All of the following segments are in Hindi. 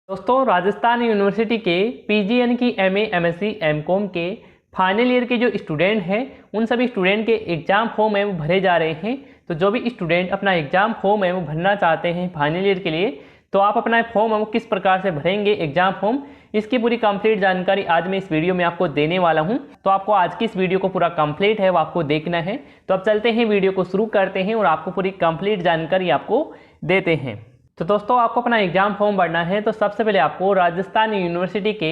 दोस्तों राजस्थान यूनिवर्सिटी के पीजी यानी कि एमए, एमएससी, एमकॉम के फाइनल ईयर के जो स्टूडेंट हैं उन सभी स्टूडेंट के एग्ज़ाम फॉर्म है वो भरे जा रहे हैं। तो जो भी स्टूडेंट अपना एग्ज़ाम फॉर्म है वो भरना चाहते हैं फाइनल ईयर के लिए, तो आप अपना फॉर्म है वो किस प्रकार से भरेंगे एग्ज़ाम फॉर्म, इसकी पूरी कंप्लीट जानकारी आज मैं इस वीडियो में आपको देने वाला हूं। तो आपको आज की इस वीडियो को पूरा कंप्लीट है वो आपको देखना है। तो अब चलते हैं वीडियो को शुरू करते हैं और आपको पूरी कंप्लीट जानकारी आपको देते हैं। तो दोस्तों आपको अपना एग्जाम फॉर्म भरना है तो सबसे पहले आपको राजस्थान यूनिवर्सिटी के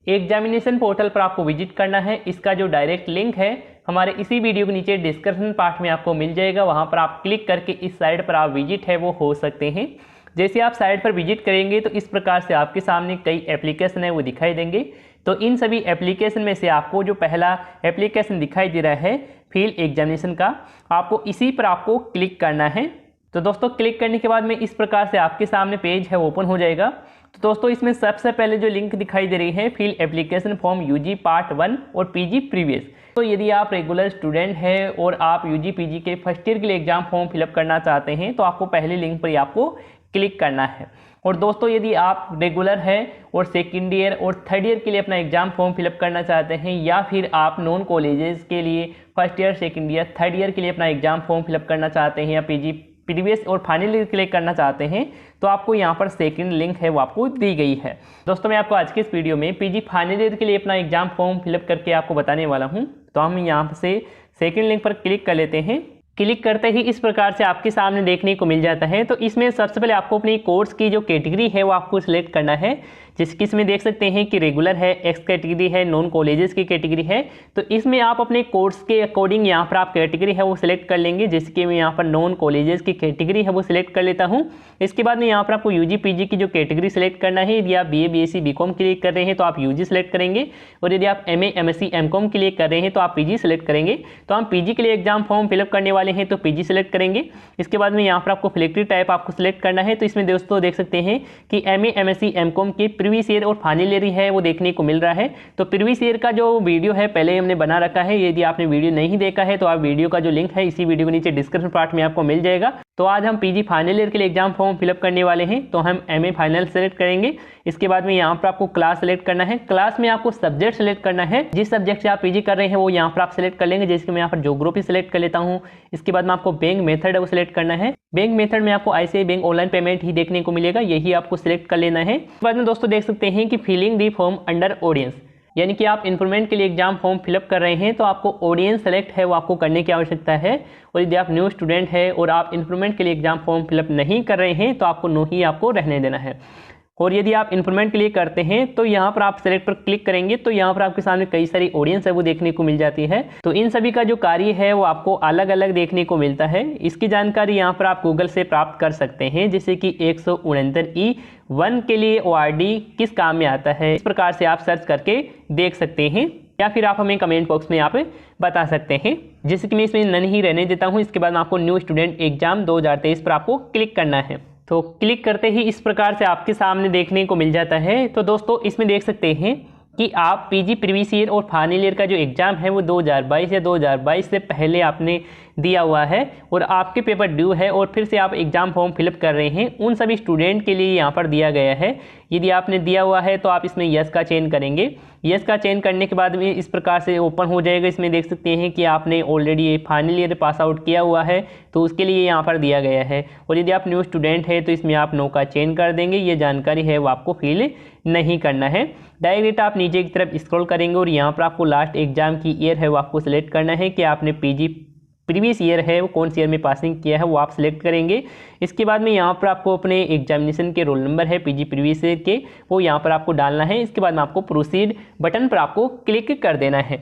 एग्जामिनेशन पोर्टल पर आपको विजिट करना है। इसका जो डायरेक्ट लिंक है हमारे इसी वीडियो के नीचे डिस्क्रिप्शन पार्ट में आपको मिल जाएगा, वहां पर आप क्लिक करके इस साइट पर आप विजिट है वो हो सकते हैं। जैसे आप साइट पर विजिट करेंगे तो इस प्रकार से आपके सामने कई एप्लीकेशन है वो दिखाई देंगे। तो इन सभी एप्लीकेशन में से आपको जो पहला एप्लीकेशन दिखाई दे रहा है फील्ड एग्जामिनेशन का, आपको इसी पर आपको क्लिक करना है। तो दोस्तों क्लिक करने के बाद में इस प्रकार से आपके सामने पेज है ओपन हो जाएगा। तो दोस्तों इसमें सबसे पहले जो लिंक दिखाई दे रही है field application form UG part 1 और पीजी प्रीवियस। तो यदि आप रेगुलर स्टूडेंट हैं और आप यूजी पीजी के फर्स्ट ईयर के लिए एग्जाम फॉर्म फिलअप करना चाहते हैं तो आपको पहले लिंक पर ही आपको क्लिक करना है। और दोस्तों यदि आप रेगुलर हैं और सेकेंड ईयर और थर्ड ईयर के लिए अपना एग्जाम फॉर्म फिलअप करना चाहते हैं, या फिर आप नॉन कॉलेजेस के लिए first year, second year, third year के लिए अपना एग्जाम फॉर्म फिलअप करना चाहते हैं, या पीजी प्रीवियस और फाइनल ईयर क्लिक करना चाहते हैं, तो आपको यहाँ पर सेकंड लिंक है वो आपको दी गई है। दोस्तों मैं आपको आज के इस वीडियो में पीजी फाइनल ईयर के लिए अपना एग्जाम फॉर्म फिलअप करके आपको बताने वाला हूँ। तो हम यहाँ से सेकंड लिंक पर क्लिक कर लेते हैं। क्लिक करते ही इस प्रकार से आपके सामने देखने को मिल जाता है। तो इसमें सबसे पहले आपको अपनी कोर्स की जो कैटेगरी है वो आपको सिलेक्ट करना है, जिसकी इसमें देख सकते हैं कि रेगुलर है, एक्स कैटेगरी है, नॉन कॉलेजेस की कैटेगरी है। तो इसमें आप अपने कोर्स के अकॉर्डिंग यहाँ पर आप कैटेगरी है वो सिलेक्ट कर लेंगे, जिसके मैं यहाँ पर नॉन कॉलेजेस की कैटेगरी है वो सिलेक्ट कर लेता हूँ। इसके बाद में यहाँ पर आपको यूजी पीजी की जो कैटेगरी सिलेक्ट करना है। यदि आप बीए, बीएससी, बीकॉम के लिए कर रहे हैं तो आप यूजी सिलेक्ट करेंगे, और यदि आप एमए, एमएससी, एमकॉम के लिए कर रहे हैं तो आप पीजी सिलेक्ट करेंगे। तो हम पीजी के लिए एग्जाम फॉर्म फिलअप करने वाले हैं तो पीजी सिलेक्ट करेंगे। इसके बाद में यहाँ पर आपको सिलेक्टेड टाइप आपको सिलेक्ट करना है। तो इसमें दोस्तों देख सकते हैं कि एमए, एमएससी, एमकॉम के प्रीवियस ईयर और फाइनल ईयर है वो देखने को मिल रहा है। तो प्रीवियस ईयर का जो वीडियो है पहले हमने बना रखा है, यदि आपने वीडियो नहीं देखा है तो आप वीडियो का जो लिंक है इसी वीडियो के नीचे डिस्क्रिप्शन पार्ट में आपको मिल जाएगा। तो आज हम पीजी फाइनल ईयर के लिए एग्जाम फॉर्म फिलअप करने वाले हैं। तो हम एमए फाइनल सेलेक्ट करेंगे। इसके बाद में यहाँ पर आपको क्लास सेलेक्ट करना है। क्लास में आपको सब्जेक्ट सेलेक्ट करना है, जिस सब्जेक्ट से आप पीजी कर रहे हैं वो यहाँ पर आप सेलेक्ट कर लेंगे। जैसे मैं यहाँ पर ज्योग्राफी सेलेक्ट कर लेता हूँ। इसके बाद में आपको बैंक मेथड है वो सिलेक्ट करना है। बैंक मेथड में आपको आईसीआईसीआई बैंक ऑनलाइन पेमेंट ही देखने को मिलेगा, यही आपको सिलेक्ट कर लेना है। इसके बाद में दोस्तों देख सकते हैं कि filling the form under audience, यानी कि आप इन्फॉर्मेंट के लिए एग्जाम फॉर्म फिलअप कर रहे हैं तो आपको ऑडियंस सेलेक्ट है वो आपको करने की आवश्यकता है। और यदि आप न्यू स्टूडेंट है और आप इन्फॉर्मेंट के लिए एग्जाम फॉर्म फिलअप नहीं कर रहे हैं तो आपको नो ही आपको रहने देना है। और यदि आप इन्फॉर्मेंट के लिए करते हैं तो यहाँ पर आप सेलेक्ट पर क्लिक करेंगे तो यहाँ पर आपके सामने कई सारी ऑडियंस है वो देखने को मिल जाती है। तो इन सभी का जो कार्य है वो आपको अलग अलग देखने को मिलता है। इसकी जानकारी यहाँ पर आप गूगल से प्राप्त कर सकते हैं, जैसे कि 169E1 के लिए ORD किस काम में आता है, इस प्रकार से आप सर्च करके देख सकते हैं, या फिर आप हमें कमेंट बॉक्स में यहाँ पे बता सकते हैं। जैसे कि मैं इसमें नन ही रहने देता हूँ। इसके बाद आपको न्यू स्टूडेंट एग्जाम 2023 पर आपको क्लिक करना है। तो क्लिक करते ही इस प्रकार से आपके सामने देखने को मिल जाता है। तो दोस्तों इसमें देख सकते हैं कि आप पीजी प्रीवियस ईयर और फाइनल ईयर का जो एग्जाम है वो 2022 या 2022 से पहले आपने दिया हुआ है और आपके पेपर ड्यू है और फिर से आप एग्जाम फॉर्म फिलअप कर रहे हैं, उन सभी स्टूडेंट के लिए यहाँ पर दिया गया है। यदि आपने दिया हुआ है तो आप इसमें यस का चयन करेंगे। यस का चयन करने के बाद में इस प्रकार से ओपन हो जाएगा। इसमें देख सकते हैं कि आपने already final year pass out किया हुआ है तो उसके लिए यहाँ पर दिया गया है। और यदि आप न्यू स्टूडेंट है तो इसमें आप नो का चयन कर देंगे। ये जानकारी है वो आपको फिल नहीं करना है। डायरेक्ट आप नीचे की तरफ स्क्रॉल करेंगे और यहाँ पर आपको लास्ट एग्जाम की ईयर है वो आपको सिलेक्ट करना है कि आपने पीजी प्रीवियस ईयर है वो कौन सी ईयर में पासिंग किया है वो आप सिलेक्ट करेंगे। इसके बाद में यहाँ पर आपको अपने एग्जामिनेशन के रोल नंबर है पीजी प्रीवियस ईयर के वो यहाँ पर आपको डालना है। इसके बाद में आपको प्रोसीड बटन पर आपको क्लिक कर देना है।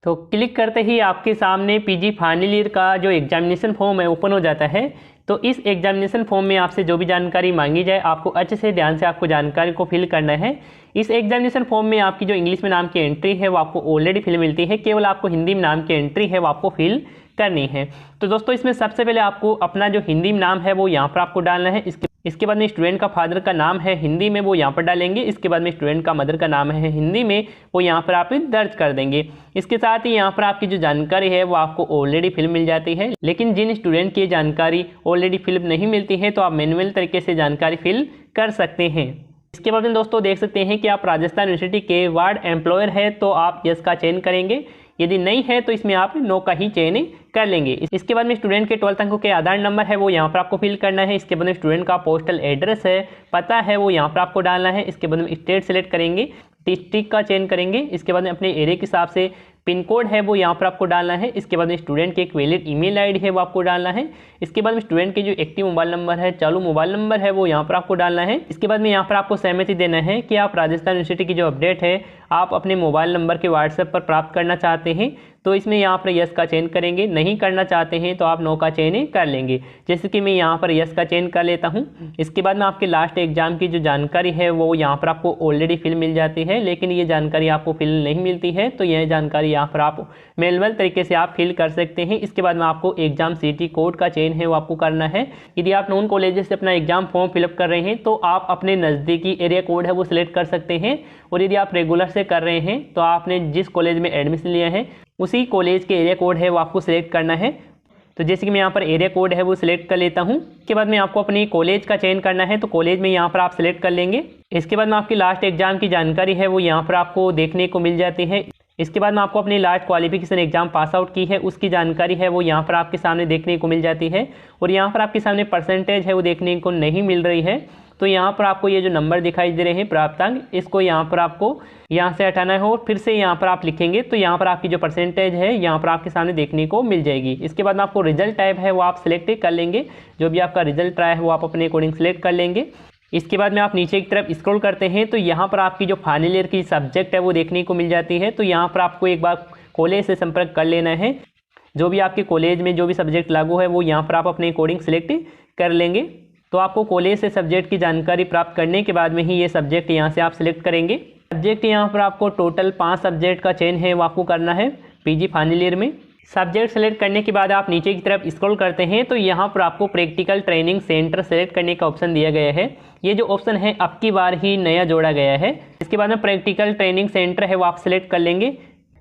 तो क्लिक करते ही आपके सामने पीजी फाइनल ईयर का जो एग्जामिनेशन फॉर्म है ओपन हो जाता है। तो इस एग्जामिनेशन फॉर्म में आपसे जो भी जानकारी मांगी जाए आपको अच्छे से ध्यान से आपको जानकारी को फिल करना है। इस एग्जामिनेशन फॉर्म में आपकी जो इंग्लिश में नाम की एंट्री है वो आपको ऑलरेडी फिल मिलती है, केवल आपको हिंदी में नाम की एंट्री है वो आपको फिल करनी है। तो दोस्तों इसमें सबसे पहले आपको अपना जो हिंदी में नाम है वो यहाँ पर आपको डालना है। इसके बाद में स्टूडेंट का फादर का नाम है हिंदी में वो यहाँ पर डालेंगे। इसके बाद में स्टूडेंट का मदर का नाम है हिंदी में वो यहाँ पर आप दर्ज कर देंगे। इसके साथ ही यहाँ पर आपकी जो जानकारी है वो आपको ऑलरेडी फिल मिल जाती है, लेकिन जिन स्टूडेंट की जानकारी ऑलरेडी फिल नहीं मिलती है तो आप मैनुअल तरीके से जानकारी फिल कर सकते हैं। इसके बाद में दोस्तों देख सकते हैं कि आप राजस्थान यूनिवर्सिटी के वार्ड एम्प्लॉयर है तो आप यस का चयन करेंगे, यदि नहीं है तो इसमें आप नो का ही चयन कर लेंगे। इसके बाद में स्टूडेंट के 12 अंकों के आधार नंबर है वो यहाँ पर आपको फिल करना है। इसके बाद में स्टूडेंट का पोस्टल एड्रेस है, पता है, वो यहाँ पर आपको डालना है। इसके बाद में स्टेट सेलेक्ट करेंगे, डिस्ट्रिक्ट का चयन करेंगे। इसके बाद में अपने एरिया के हिसाब से पिन कोड है वो यहाँ पर आपको डालना है। इसके बाद में स्टूडेंट की एक वैलिड ईमेल आईडी है वो आपको डालना है। इसके बाद में स्टूडेंट के जो एक्टिव मोबाइल नंबर है, चालू मोबाइल नंबर है, वो यहाँ पर आपको डालना है। इसके बाद में यहाँ पर आपको सहमति देना है कि आप राजस्थान यूनिवर्सिटी की जो अपडेट है आप अपने मोबाइल नंबर के व्हाट्सएप पर प्राप्त करना चाहते हैं, तो इसमें यहाँ पर यस का चयन करेंगे। नहीं करना चाहते हैं तो आप नो का चयन कर लेंगे, जैसे कि मैं यहाँ पर यस का चयन कर लेता हूँ। इसके बाद में आपके लास्ट एग्जाम की जो जानकारी है वो यहाँ पर आपको ऑलरेडी फिल मिल जाती है, लेकिन ये जानकारी आपको फिल नहीं मिलती है, तो यह जानकारी यहाँ पर आप मैनुअल तरीके से आप फिल कर सकते हैं। इसके बाद में आपको एग्जाम सिटी कोड का चयन है वो आपको करना है। यदि आप नॉन कॉलेजेस से अपना एग्जाम फॉर्म फिलअप कर रहे हैं तो आप अपने नज़दीकी एरिया कोड है वो सिलेक्ट कर सकते हैं, और यदि आप रेगुलर से कर रहे हैं तो आपने जिस कॉलेज में एडमिशन लिया है उसी कॉलेज के एरिया कोड है वो आपको सिलेक्ट करना है। तो जैसे कि मैं यहाँ पर एरिया कोड है वो सिलेक्ट कर लेता हूँ। इसके बाद में आपको अपनी कॉलेज का चयन करना है, तो कॉलेज में यहाँ पर आप सिलेक्ट कर लेंगे। इसके बाद में आपकी लास्ट एग्जाम की जानकारी है वो यहाँ पर आपको देखने को मिल जाती है। इसके बाद में आपको अपनी last qualification exam pass out की है उसकी जानकारी है वो यहाँ पर आपके सामने देखने को मिल जाती है, और यहाँ पर आपके सामने परसेंटेज है वो देखने को नहीं मिल रही है। तो यहाँ पर आपको ये जो नंबर दिखाई दे रहे हैं प्राप्तांक, इसको यहाँ पर आपको यहाँ से हटाना है और फिर से यहाँ पर आप लिखेंगे, तो यहाँ पर आपकी जो परसेंटेज है यहाँ पर आपके सामने देखने को मिल जाएगी। इसके बाद में आपको रिजल्ट टाइप है वो आप सिलेक्ट कर लेंगे, जो भी आपका रिजल्ट रहा है वो आप अपने अकॉर्डिंग सिलेक्ट कर लेंगे। इसके बाद में आप नीचे की तरफ स्क्रॉल करते हैं तो यहाँ पर आपकी जो फाइनल ईयर की सब्जेक्ट है वो देखने को मिल जाती है। तो यहाँ पर आपको एक बार कॉलेज से संपर्क कर लेना है, जो भी आपके कॉलेज में जो भी सब्जेक्ट लागू है वो यहाँ पर आप अपने अकॉर्डिंग सिलेक्ट कर लेंगे। तो आपको कॉलेज से सब्जेक्ट की जानकारी प्राप्त करने के बाद में ही ये सब्जेक्ट यहाँ से आप सिलेक्ट करेंगे। सब्जेक्ट यहाँ पर आपको टोटल 5 सब्जेक्ट का चयन है वो आपको करना है पीजी फाइनल ईयर में। सब्जेक्ट सेलेक्ट करने के बाद आप नीचे की तरफ स्क्रॉल करते हैं तो यहाँ पर आपको प्रैक्टिकल ट्रेनिंग सेंटर सेलेक्ट करने का ऑप्शन दिया गया है। ये जो ऑप्शन है अब की बार ही नया जोड़ा गया है। इसके बाद में प्रैक्टिकल ट्रेनिंग सेंटर है वो आप सिलेक्ट कर लेंगे।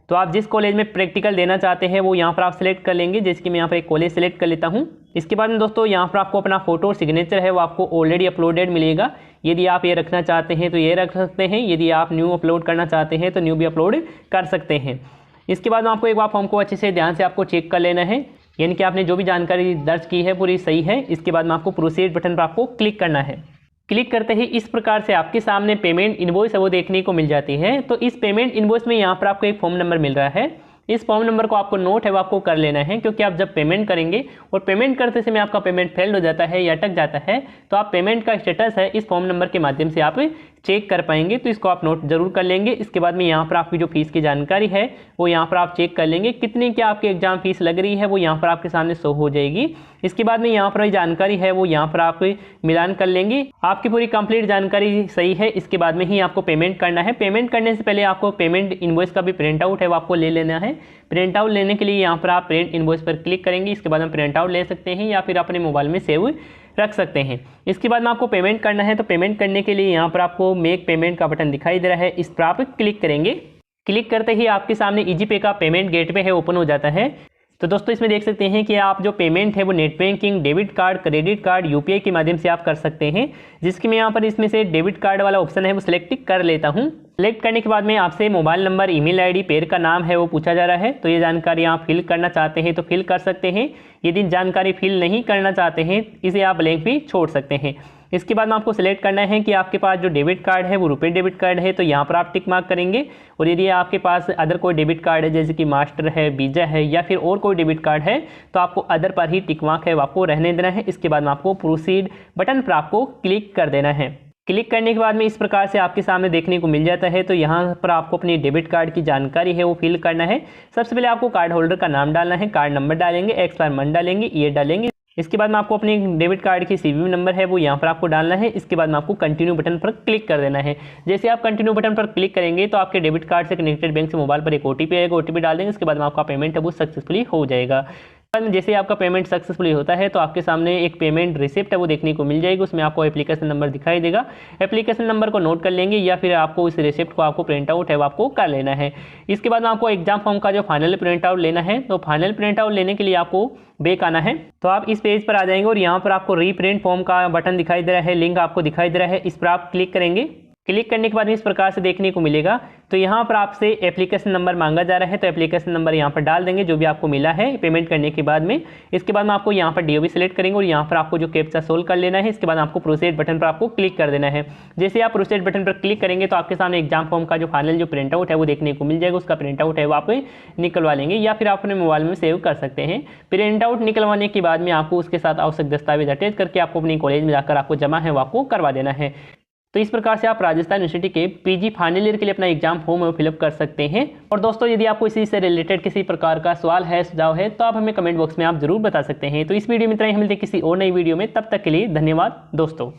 तो आप जिस कॉलेज में प्रैक्टिकल देना चाहते हैं वो यहाँ पर आप सिलेक्ट कर लेंगे, जैसे कि मैं यहाँ पर एक कॉलेज सेलेक्ट कर लेता हूँ। इसके बाद में दोस्तों यहाँ पर आपको अपना फोटो और सिग्नेचर है वो आपको ऑलरेडी अपलोडेड मिलेगा। यदि आप ये रखना चाहते हैं तो ये रख सकते हैं, यदि आप न्यू अपलोड करना चाहते हैं तो न्यू भी अपलोड कर सकते हैं। इसके बाद में आपको एक बार फॉर्म को अच्छे से ध्यान से आपको चेक कर लेना है, यानी कि आपने जो भी जानकारी दर्ज की है पूरी सही है। इसके बाद में आपको प्रोसीड बटन पर आपको क्लिक करना है। क्लिक करते ही इस प्रकार से आपके सामने पेमेंट इनवॉइस है वो देखने को मिल जाती है। तो इस पेमेंट इनवॉइस में यहाँ पर आपको एक फॉर्म नंबर मिल रहा है। इस फॉर्म नंबर को आपको नोट है वो आपको कर लेना है, क्योंकि आप जब पेमेंट करेंगे और पेमेंट करते समय आपका पेमेंट फेल्ड हो जाता है या अटक जाता है तो आप पेमेंट का स्टेटस है इस फॉर्म नंबर के माध्यम से आप चेक कर पाएंगे। तो इसको आप नोट जरूर कर लेंगे। इसके बाद में यहाँ पर आपकी जो फीस की जानकारी है वो यहाँ पर आप चेक कर लेंगे, कितनी क्या आपकी एग्जाम फीस लग रही है वो यहाँ पर आपके सामने शो हो जाएगी। इसके बाद में यहाँ पर जानकारी है वो यहाँ पर आप मिलान कर लेंगे। आपकी पूरी कंप्लीट जानकारी सही है, इसके बाद में ही आपको पेमेंट करना है। पेमेंट करने से पहले आपको पेमेंट इनवॉइस का भी प्रिंट आउट है वो आपको ले लेना है। प्रिंट आउट लेने के लिए यहाँ पर आप प्रिंट इनवॉइस पर क्लिक करेंगे। इसके बाद में प्रिंट आउट ले सकते हैं या फिर अपने मोबाइल में सेव रख सकते हैं। इसके बाद में आपको पेमेंट करना है, तो पेमेंट करने के लिए यहाँ पर आपको मेक पेमेंट का बटन दिखाई दे रहा है, इस पर आप क्लिक करेंगे। क्लिक करते ही आपके सामने ईजी पे का पेमेंट गेटवे है ओपन हो जाता है। तो दोस्तों इसमें देख सकते हैं कि आप जो पेमेंट है वो net banking, debit card, credit card, UPI के माध्यम से आप कर सकते हैं, जिसकी मैं यहाँ पर इसमें से डेबिट कार्ड वाला ऑप्शन है वो सिलेक्ट कर लेता हूँ। सिलेक्ट करने के बाद में आपसे mobile number, email ID, pair का नाम है वो पूछा जा रहा है। तो ये जानकारी आप फिल करना चाहते हैं तो फिल कर सकते हैं, यदि जानकारी फिल नहीं करना चाहते हैं इसे आप ब्लैंक भी छोड़ सकते हैं। इसके बाद में आपको सिलेक्ट करना है कि आपके पास जो डेबिट कार्ड है वो रुपए डेबिट कार्ड है, तो यहाँ पर आप टिक मार्क करेंगे। और यदि आपके पास अदर कोई डेबिट कार्ड है जैसे कि मास्टर है, वीजा है या फिर और कोई डेबिट कार्ड है तो आपको अदर पर ही टिक मार्क है वो आपको रहने देना है। इसके बाद में आपको प्रोसीड बटन पर आपको क्लिक कर देना है। क्लिक करने के बाद में इस प्रकार से आपके सामने देखने को मिल जाता है। तो यहाँ पर आपको अपनी डेबिट कार्ड की जानकारी है वो फिल करना है। सबसे पहले आपको कार्ड होल्डर का नाम डालना है, कार्ड नंबर डालेंगे, एक्सपायर मंथ डालेंगे, ईयर डालेंगे। इसके बाद में आपको अपने डेबिट कार्ड की सीवीवी नंबर है वो यहाँ पर आपको डालना है। इसके बाद में आपको कंटिन्यू बटन पर क्लिक कर देना है। जैसे आप कंटिन्यू बटन पर क्लिक करेंगे तो आपके डेबिट कार्ड से कनेक्टेड बैंक से मोबाइल पर एक ओटीपी आएगा, ओटीपी डाल देंगे। इसके बाद में आपका पेमेंट है वो सक्सेसफुली हो जाएगा। जैसे आपका पेमेंट सक्सेसफुली होता है तो आपके सामने एक पेमेंट रिसिप्ट है वो देखने को मिल जाएगी, उसमें आपको एप्लीकेशन नंबर दिखाई देगा। एप्लीकेशन नंबर को नोट कर लेंगे या फिर आपको इस रिसिप्ट को आपको प्रिंट आउट है वो आपको कर लेना है। इसके बाद में आपको एग्जाम फॉर्म का जो फाइनल प्रिंट आउट लेना है, तो फाइनल प्रिंट आउट लेने के लिए आपको बैक आना है। तो आप इस पेज पर आ जाएंगे और यहाँ पर आपको रीप्रिंट फॉर्म का बटन दिखाई दे रहा है, लिंक आपको दिखाई दे रहा है, इस पर आप क्लिक करेंगे। क्लिक करने के बाद इस प्रकार से देखने को मिलेगा। तो यहाँ पर आपसे एप्लीकेशन नंबर मांगा जा रहा है, तो एप्लीकेशन नंबर यहाँ पर डाल देंगे जो भी आपको मिला है पेमेंट करने के बाद में। इसके बाद में आपको यहाँ पर डीओबी सेलेक्ट करेंगे और यहाँ पर आपको जो कैप्चा सोल्व कर लेना है। इसके बाद आपको प्रोसीड बटन पर आपको क्लिक कर देना है। जैसे आप प्रोसीड बटन पर क्लिक करेंगे तो आपके सामने एग्जाम फॉर्म का जो फाइनल जो प्रिंट आउट है वो देखने को मिल जाएगा। उसका प्रिंट आउट है वो आप निकलवा लेंगे या फिर आप अपने मोबाइल में सेव कर सकते हैं। प्रिंट आउट निकलवाने के बाद में आपको उसके साथ आवश्यक दस्तावेज अटैच करके आपको अपनी कॉलेज में जाकर आपको जमा है वो आपको करवा देना है। तो इस प्रकार से आप राजस्थान यूनिवर्सिटी के पीजी फाइनल ईयर के लिए अपना एग्जाम फॉर्म है फिलअप कर सकते हैं। और दोस्तों यदि आपको इसी से रिलेटेड किसी प्रकार का सवाल है, सुझाव है, तो आप हमें कमेंट बॉक्स में आप जरूर बता सकते हैं। तो इस वीडियो में इतना ही, हम मिलते हैं किसी और नई वीडियो में। तब तक के लिए धन्यवाद दोस्तों।